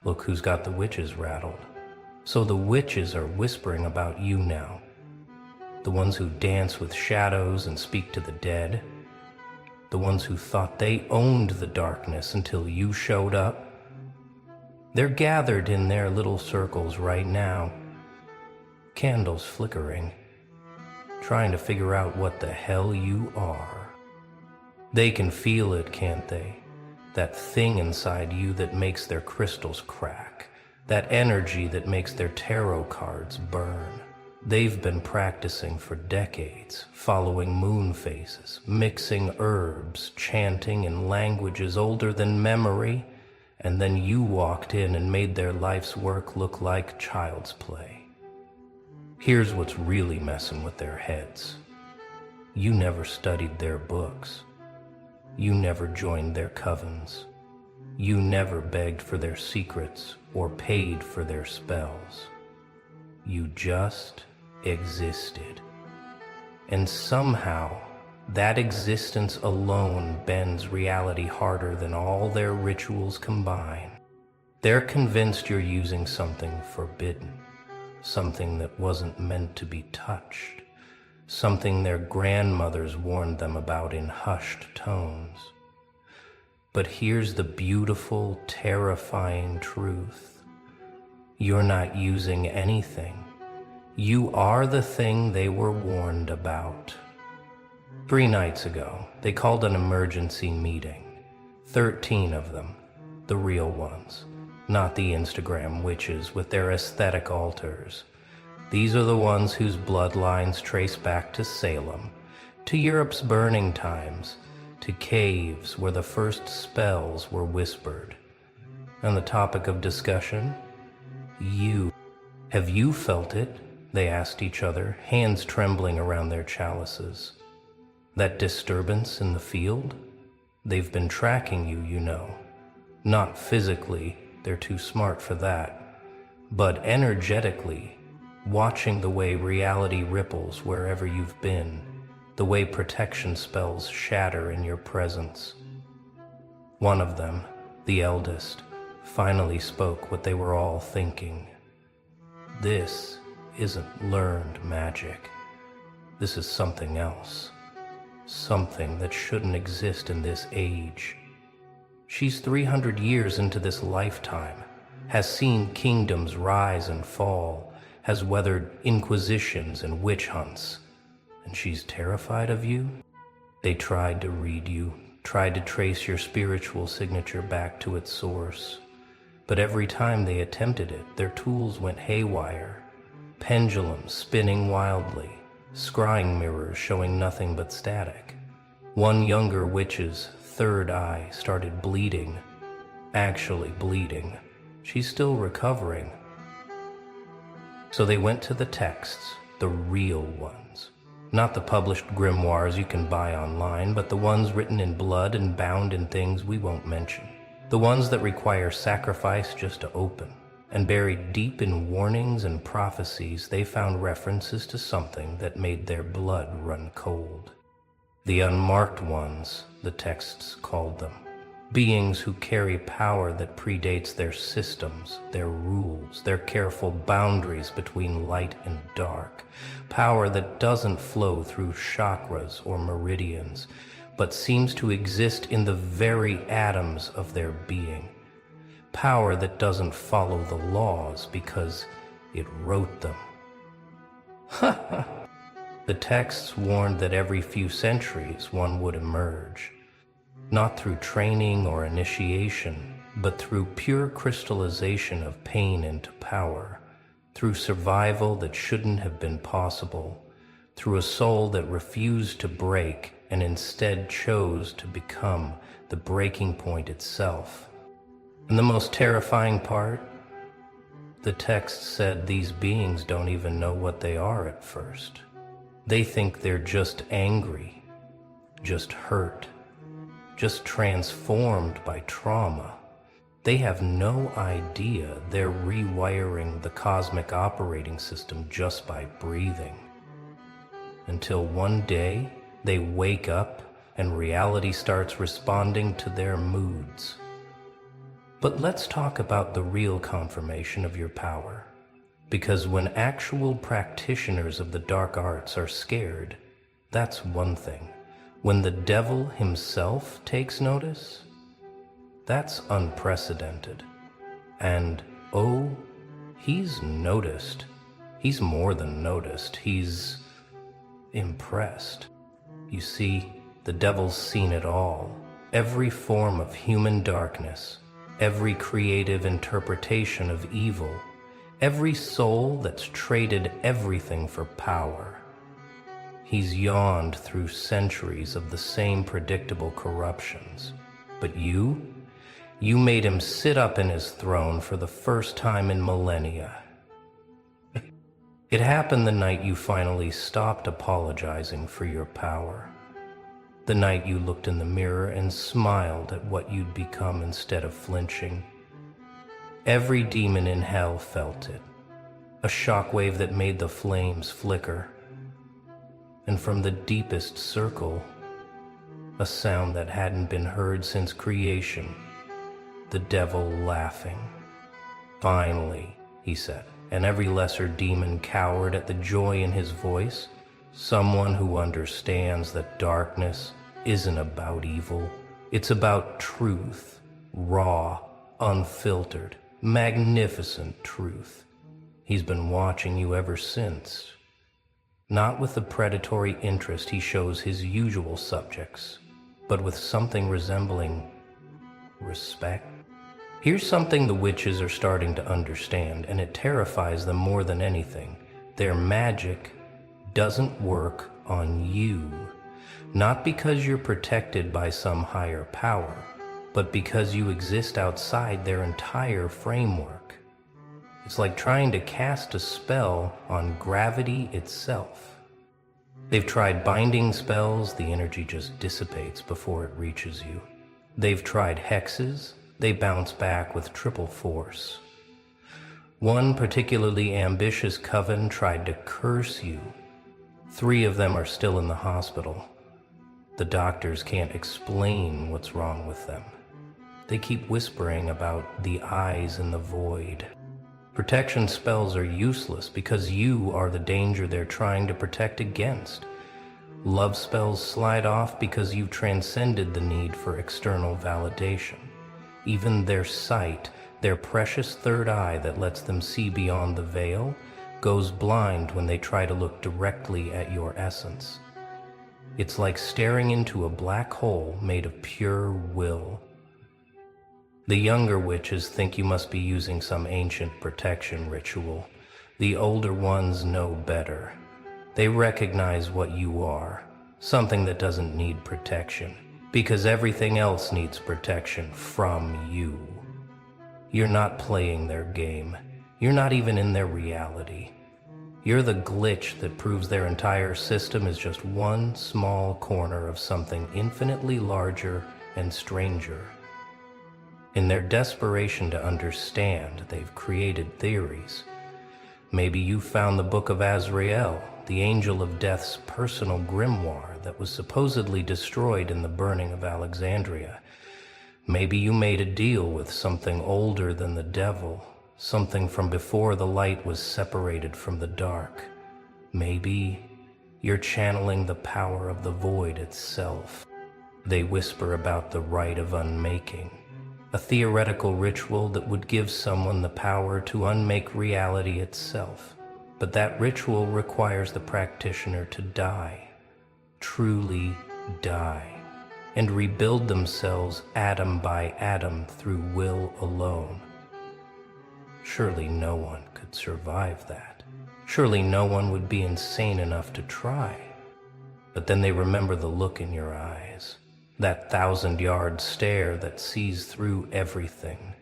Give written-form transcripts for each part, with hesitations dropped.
Look who's got the witches rattled. So the witches are whispering about you now. The ones who dance with shadows and speak to the dead. The ones who thought they owned the darkness until you showed up. They're gathered in their little circles right now, candles flickering, trying to figure out what the hell you are. They can feel it, can't they? That thing inside you that makes their crystals crack, that energy that makes their tarot cards burn. They've been practicing for decades, following moon phases, mixing herbs, chanting in languages older than memory, and then you walked in and made their life's work look like child's play. Here's what's really messing with their heads. You never studied their books. You never joined their covens. You never begged for their secrets or paid for their spells. You just existed. And somehow, that existence alone bends reality harder than all their rituals combine. They're convinced you're using something forbidden, something that wasn't meant to be touched, something their grandmothers warned them about in hushed tones. But here's the beautiful, terrifying truth. You're not using anything. You are the thing they were warned about. 3 nights ago, they called an emergency meeting. 13 of them, the real ones, not the Instagram witches with their aesthetic altars. These are the ones whose bloodlines trace back to Salem, to Europe's burning times, to caves where the first spells were whispered. And the topic of discussion? You. Have you felt it? They asked each other, hands trembling around their chalices. That disturbance in the field? They've been tracking you, you know. Not physically, they're too smart for that, but energetically, watching the way reality ripples wherever you've been, the way protection spells shatter in your presence. One of them, the eldest, finally spoke what they were all thinking. This isn't learned magic. This is something else. Something that shouldn't exist in this age. She's 300 years into this lifetime, has seen kingdoms rise and fall, has weathered inquisitions and witch hunts, and she's terrified of you? They tried to read you, tried to trace your spiritual signature back to its source, but every time they attempted it, their tools went haywire, pendulums spinning wildly, scrying mirrors showing nothing but static. One younger witch's third eye started bleeding, actually bleeding. She's still recovering. So they went to the texts, the real ones. Not the published grimoires you can buy online, but the ones written in blood and bound in things we won't mention. The ones that require sacrifice just to open. And buried deep in warnings and prophecies, they found references to something that made their blood run cold. The unmarked ones, the texts called them. Beings who carry power that predates their systems, their rules, their careful boundaries between light and dark. Power that doesn't flow through chakras or meridians, but seems to exist in the very atoms of their being. Power that doesn't follow the laws because it wrote them. The texts warned that every few centuries one would emerge, not through training or initiation, but through pure crystallization of pain into power, through survival that shouldn't have been possible, through a soul that refused to break and instead chose to become the breaking point itself. And the most terrifying part? The text said these beings don't even know what they are at first. They think they're just angry, just hurt, just transformed by trauma. They have no idea they're rewiring the cosmic operating system just by breathing. Until one day, they wake up and reality starts responding to their moods. But let's talk about the real confirmation of your power. Because when actual practitioners of the dark arts are scared, that's one thing. When the devil himself takes notice, that's unprecedented. And, oh, he's noticed. He's more than noticed. He's impressed. You see, the devil's seen it all. Every form of human darkness, every creative interpretation of evil, every soul that's traded everything for power. He's yawned through centuries of the same predictable corruptions. But you made him sit up in his throne for the first time in millennia. It happened the night you finally stopped apologizing for your power. The night you looked in the mirror and smiled at what you'd become instead of flinching. Every demon in hell felt it, a shockwave that made the flames flicker. And from the deepest circle, a sound that hadn't been heard since creation, the devil laughing. Finally, he said, and every lesser demon cowered at the joy in his voice. Someone who understands that darkness isn't about evil. It's about truth, raw, unfiltered, magnificent truth. He's been watching you ever since. Not with the predatory interest he shows his usual subjects, but with something resembling respect. Here's something the witches are starting to understand, and it terrifies them more than anything. Their magic doesn't work on you. Not because you're protected by some higher power, but because you exist outside their entire framework. It's like trying to cast a spell on gravity itself. They've tried binding spells, the energy just dissipates before it reaches you. They've tried hexes, they bounce back with triple force. One particularly ambitious coven tried to curse you. 3 of them are still in the hospital. The doctors can't explain what's wrong with them. They keep whispering about the eyes in the void. Protection spells are useless because you are the danger they're trying to protect against. Love spells slide off because you've transcended the need for external validation. Even their sight, their precious third eye that lets them see beyond the veil, goes blind when they try to look directly at your essence. It's like staring into a black hole made of pure will. The younger witches think you must be using some ancient protection ritual. The older ones know better. They recognize what you are, something that doesn't need protection, because everything else needs protection from you. You're not playing their game. You're not even in their reality. You're the glitch that proves their entire system is just one small corner of something infinitely larger and stranger. In their desperation to understand, they've created theories. Maybe you found the Book of Azrael, the angel of death's personal grimoire that was supposedly destroyed in the burning of Alexandria. Maybe you made a deal with something older than the devil, something from before the light was separated from the dark. Maybe you're channeling the power of the void itself. They whisper about the rite of unmaking, a theoretical ritual that would give someone the power to unmake reality itself. But that ritual requires the practitioner to die, truly die, and rebuild themselves atom by atom through will alone. Surely no one could survive that. Surely no one would be insane enough to try. But then they remember the look in your eyes, that 1,000-yard stare that sees through everything,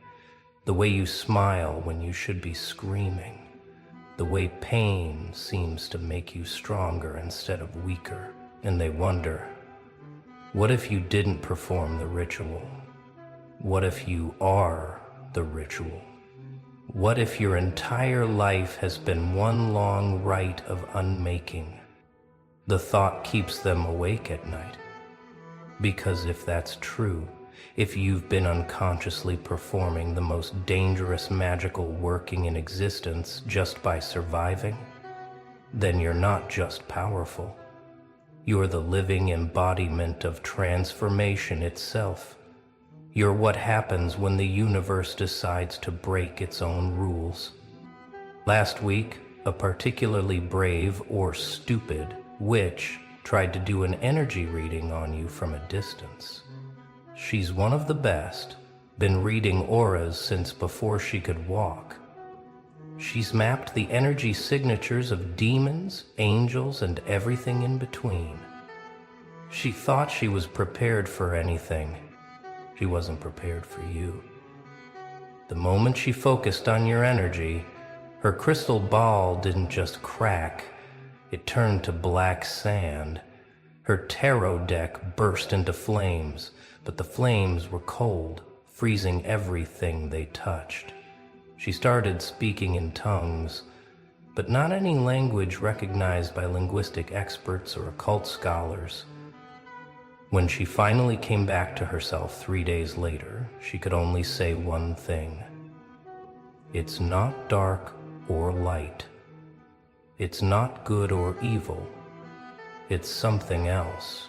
the way you smile when you should be screaming, the way pain seems to make you stronger instead of weaker. And they wonder, what if you didn't perform the ritual? What if you are the ritual? What if your entire life has been one long rite of unmaking? The thought keeps them awake at night. Because if that's true, if you've been unconsciously performing the most dangerous magical working in existence just by surviving, then you're not just powerful. You're the living embodiment of transformation itself. You're what happens when the universe decides to break its own rules. Last week, a particularly brave or stupid witch tried to do an energy reading on you from a distance. She's one of the best, been reading auras since before she could walk. She's mapped the energy signatures of demons, angels, and everything in between. She thought she was prepared for anything. She wasn't prepared for you. The moment she focused on your energy, her crystal ball didn't just crack, it turned to black sand. Her tarot deck burst into flames, but the flames were cold, freezing everything they touched. She started speaking in tongues, but not any language recognized by linguistic experts or occult scholars. When she finally came back to herself 3 days later, she could only say one thing. It's not dark or light. It's not good or evil. It's something else.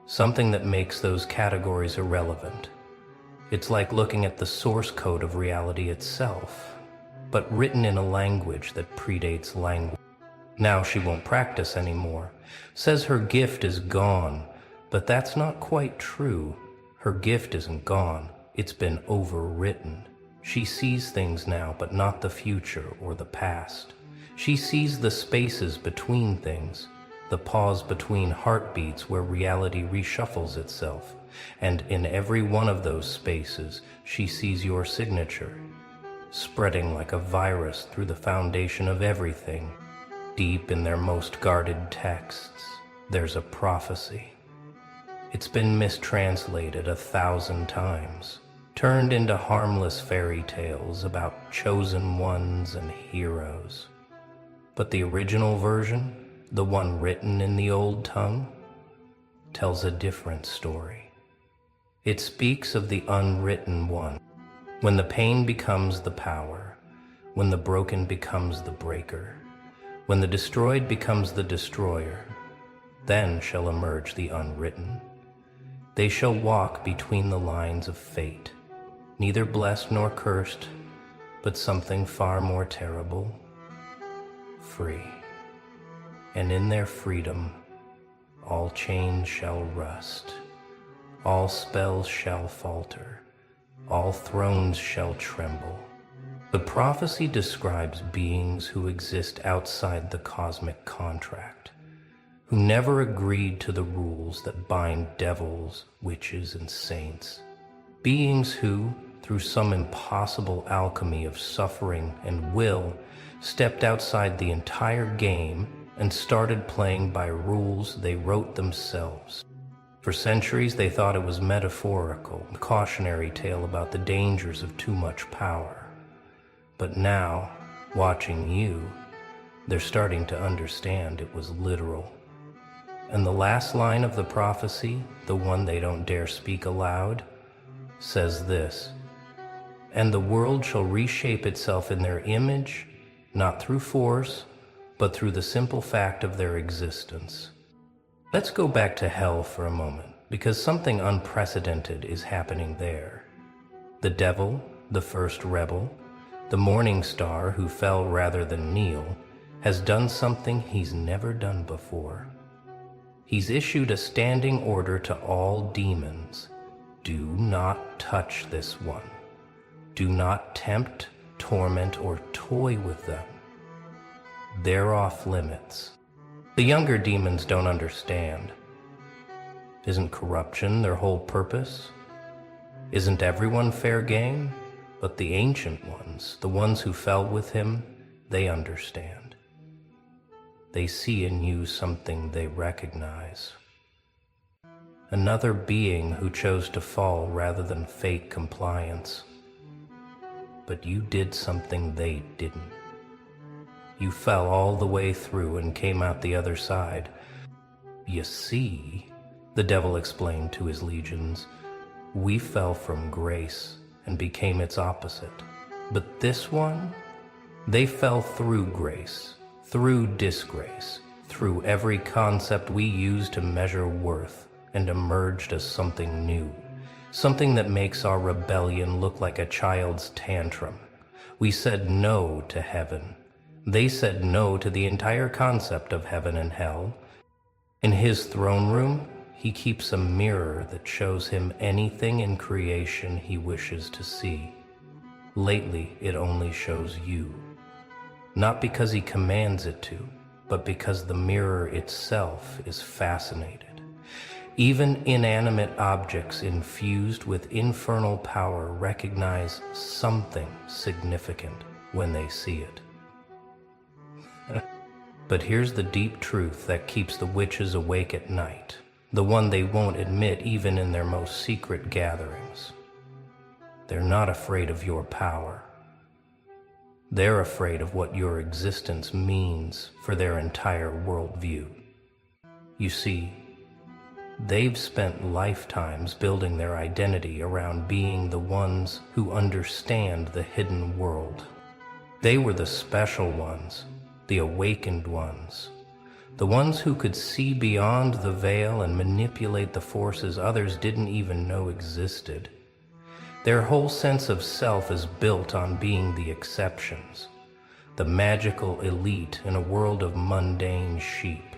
Something that makes those categories irrelevant. It's like looking at the source code of reality itself, but written in a language that predates language. Now she won't practice anymore. Says her gift is gone, but that's not quite true. Her gift isn't gone. It's been overwritten. She sees things now, but not the future or the past. She sees the spaces between things, the pause between heartbeats where reality reshuffles itself. And in every one of those spaces, she sees your signature, spreading like a virus through the foundation of everything. Deep in their most guarded texts, there's a prophecy. It's been mistranslated 1,000 times, turned into harmless fairy tales about chosen ones and heroes. But the original version, the one written in the old tongue, tells a different story. It speaks of the unwritten one, when the pain becomes the power, when the broken becomes the breaker, when the destroyed becomes the destroyer, then shall emerge the unwritten. They shall walk between the lines of fate, neither blessed nor cursed, but something far more terrible, free. And in their freedom, all chains shall rust. All spells shall falter, all thrones shall tremble. The prophecy describes beings who exist outside the cosmic contract, who never agreed to the rules that bind devils, witches, and saints. Beings who, through some impossible alchemy of suffering and will, stepped outside the entire game and started playing by rules they wrote themselves. For centuries, they thought it was metaphorical, a cautionary tale about the dangers of too much power. But now, watching you, they're starting to understand it was literal. And the last line of the prophecy, the one they don't dare speak aloud, says this: "And the world shall reshape itself in their image, not through force, but through the simple fact of their existence." Let's go back to hell for a moment, because something unprecedented is happening there. The devil, the first rebel, the morning star who fell rather than kneel, has done something he's never done before. He's issued a standing order to all demons. Do not touch this one. Do not tempt, torment, or toy with them. They're off limits. The younger demons don't understand. Isn't corruption their whole purpose? Isn't everyone fair game? But the ancient ones, the ones who fell with him, they understand. They see in you something they recognize. Another being who chose to fall rather than fake compliance. But you did something they didn't. You fell all the way through and came out the other side. You see, the devil explained to his legions, We fell from grace and became its opposite. But this one, they fell through grace, through disgrace, through every concept we use to measure worth, and emerged as something new, something that makes our rebellion look like a child's tantrum. We said no to heaven. They said no to the entire concept of heaven and hell. In his throne room, he keeps a mirror that shows him anything in creation he wishes to see. Lately, it only shows you. Not because he commands it to, but because the mirror itself is fascinated. Even inanimate objects infused with infernal power recognize something significant when they see it. But here's the deep truth that keeps the witches awake at night, the one they won't admit even in their most secret gatherings. They're not afraid of your power. They're afraid of what your existence means for their entire worldview. You see, they've spent lifetimes building their identity around being the ones who understand the hidden world. They were the special ones, the awakened ones, the ones who could see beyond the veil and manipulate the forces others didn't even know existed. Their whole sense of self is built on being the exceptions, the magical elite in a world of mundane sheep.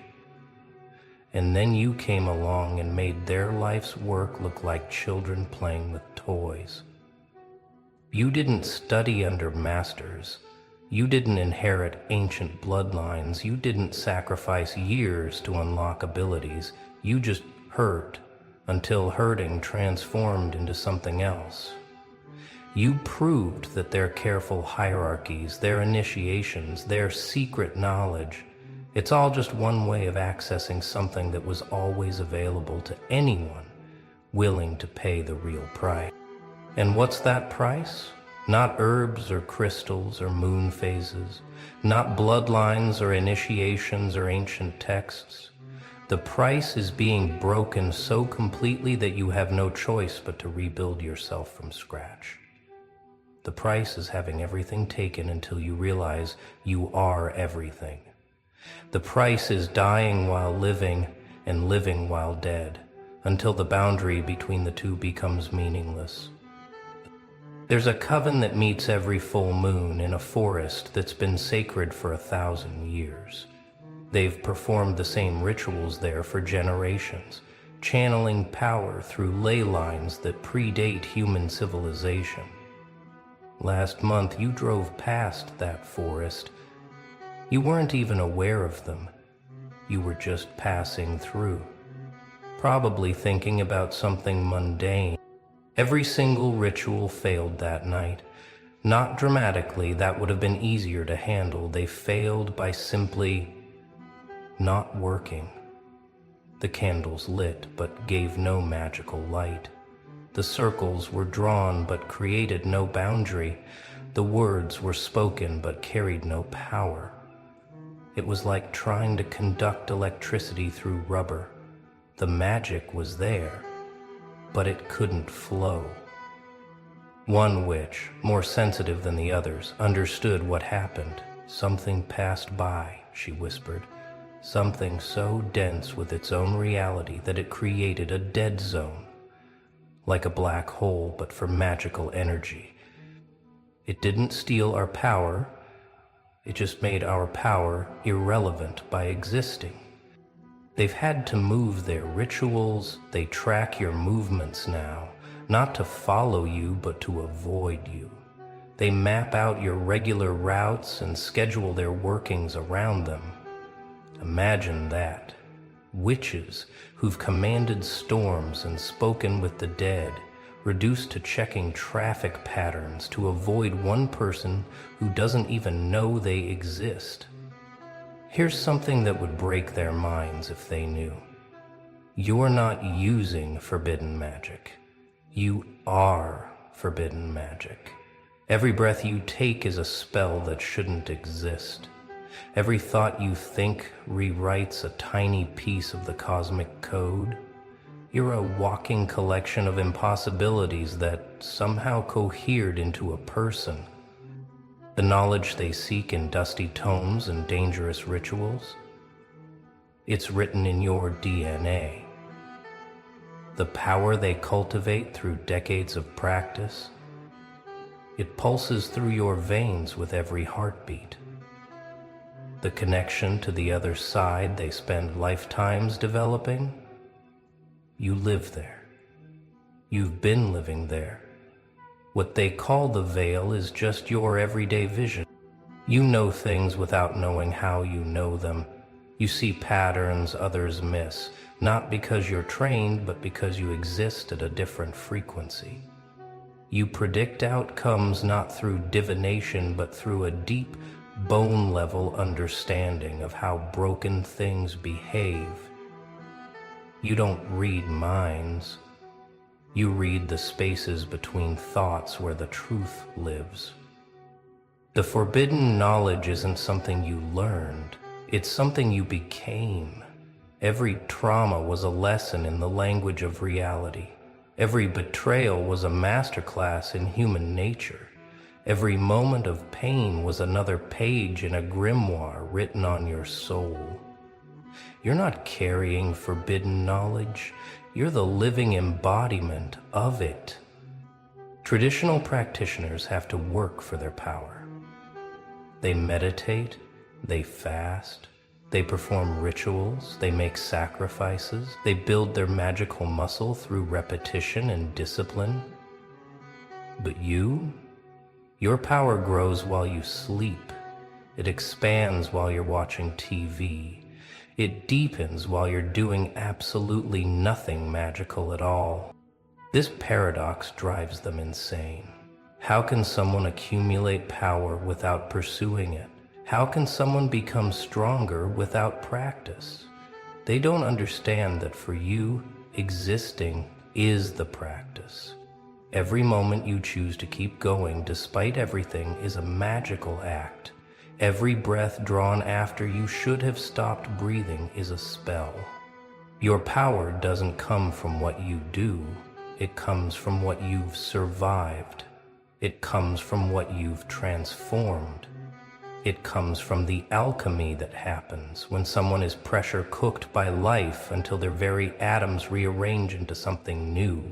And then you came along and made their life's work look like children playing with toys. You didn't study under masters. You didn't inherit ancient bloodlines. You didn't sacrifice years to unlock abilities. You just hurt until hurting transformed into something else. You proved that their careful hierarchies, their initiations, their secret knowledge, it's all just one way of accessing something that was always available to anyone willing to pay the real price. And what's that price? Not herbs or crystals or moon phases, not bloodlines or initiations or ancient texts. The price is being broken so completely that you have no choice but to rebuild yourself from scratch. The price is having everything taken until you realize you are everything. The price is dying while living and living while dead, until the boundary between the two becomes meaningless. There's a coven that meets every full moon in a forest that's been sacred for 1,000 years. They've performed the same rituals there for generations, channeling power through ley lines that predate human civilization. Last month, you drove past that forest. You weren't even aware of them. You were just passing through, probably thinking about something mundane. Every single ritual failed that night. Not dramatically, that would have been easier to handle. They failed by simply not working. The candles lit, but gave no magical light. The circles were drawn, but created no boundary. The words were spoken, but carried no power. It was like trying to conduct electricity through rubber. The magic was there, but it couldn't flow. One witch, more sensitive than the others, understood what happened. Something passed by, she whispered. Something so dense with its own reality that it created a dead zone, like a black hole but for magical energy. It didn't steal our power, it just made our power irrelevant by existing. They've had to move their rituals, they track your movements now, not to follow you but to avoid you. They map out your regular routes and schedule their workings around them. Imagine that. Witches who've commanded storms and spoken with the dead, reduced to checking traffic patterns to avoid one person who doesn't even know they exist. Here's something that would break their minds if they knew. You're not using forbidden magic. You are forbidden magic. Every breath you take is a spell that shouldn't exist. Every thought you think rewrites a tiny piece of the cosmic code. You're a walking collection of impossibilities that somehow cohered into a person. The knowledge they seek in dusty tomes and dangerous rituals, it's written in your DNA. The power they cultivate through decades of practice, it pulses through your veins with every heartbeat. The connection to the other side they spend lifetimes developing, you live there. You've been living there. What they call the veil is just your everyday vision. You know things without knowing how you know them. You see patterns others miss, not because you're trained, but because you exist at a different frequency. You predict outcomes not through divination, but through a deep, bone-level understanding of how broken things behave. You don't read minds. You read the spaces between thoughts where the truth lives. The forbidden knowledge isn't something you learned. It's something you became. Every trauma was a lesson in the language of reality. Every betrayal was a masterclass in human nature. Every moment of pain was another page in a grimoire written on your soul. You're not carrying forbidden knowledge. You're the living embodiment of it. Traditional practitioners have to work for their power. They meditate, they fast, they perform rituals, they make sacrifices, they build their magical muscle through repetition and discipline. But your power grows while you sleep. It expands while you're watching TV. It deepens while you're doing absolutely nothing magical at all. This paradox drives them insane. How can someone accumulate power without pursuing it? How can someone become stronger without practice? They don't understand that for you, existing is the practice. Every moment you choose to keep going despite everything is a magical act. Every breath drawn after you should have stopped breathing is a spell. Your power doesn't come from what you do. It comes from what you've survived. It comes from what you've transformed. It comes from the alchemy that happens when someone is pressure cooked by life until their very atoms rearrange into something new.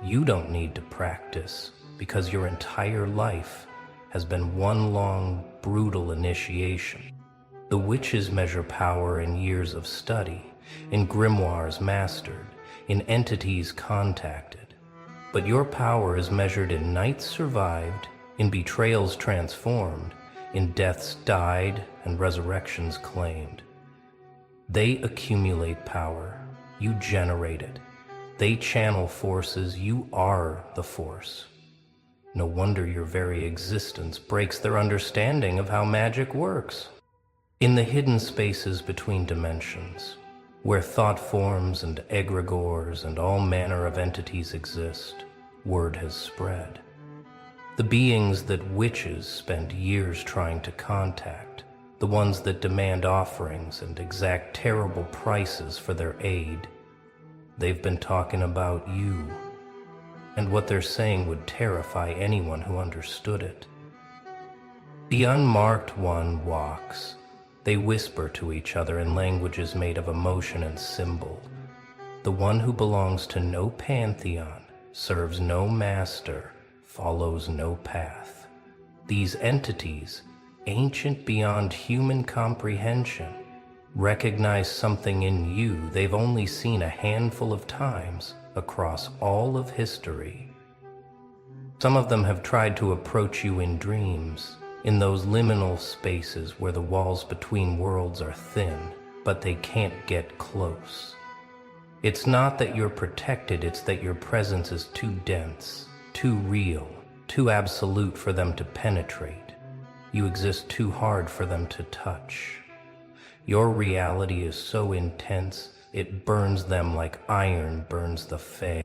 You don't need to practice because your entire life has been one long, brutal initiation. The witches measure power in years of study, in grimoires mastered, in entities contacted. But your power is measured in nights survived, in betrayals transformed, in deaths died and resurrections claimed. They accumulate power, you generate it. They channel forces, you are the force. No wonder your very existence breaks their understanding of how magic works. In the hidden spaces between dimensions, where thought forms and egregores and all manner of entities exist, word has spread. The beings that witches spend years trying to contact, the ones that demand offerings and exact terrible prices for their aid, they've been talking about you. And what they're saying would terrify anyone who understood it. The unmarked one walks. They whisper to each other in languages made of emotion and symbol. The one who belongs to no pantheon, serves no master, follows no path. These entities, ancient beyond human comprehension, recognize something in you they've only seen a handful of times across all of history. Some of them have tried to approach you in dreams, in those liminal spaces where the walls between worlds are thin, but they can't get close. It's not that you're protected, it's that your presence is too dense, too real, too absolute for them to penetrate. You exist too hard for them to touch. Your reality is so intense, it burns them like iron burns the fae.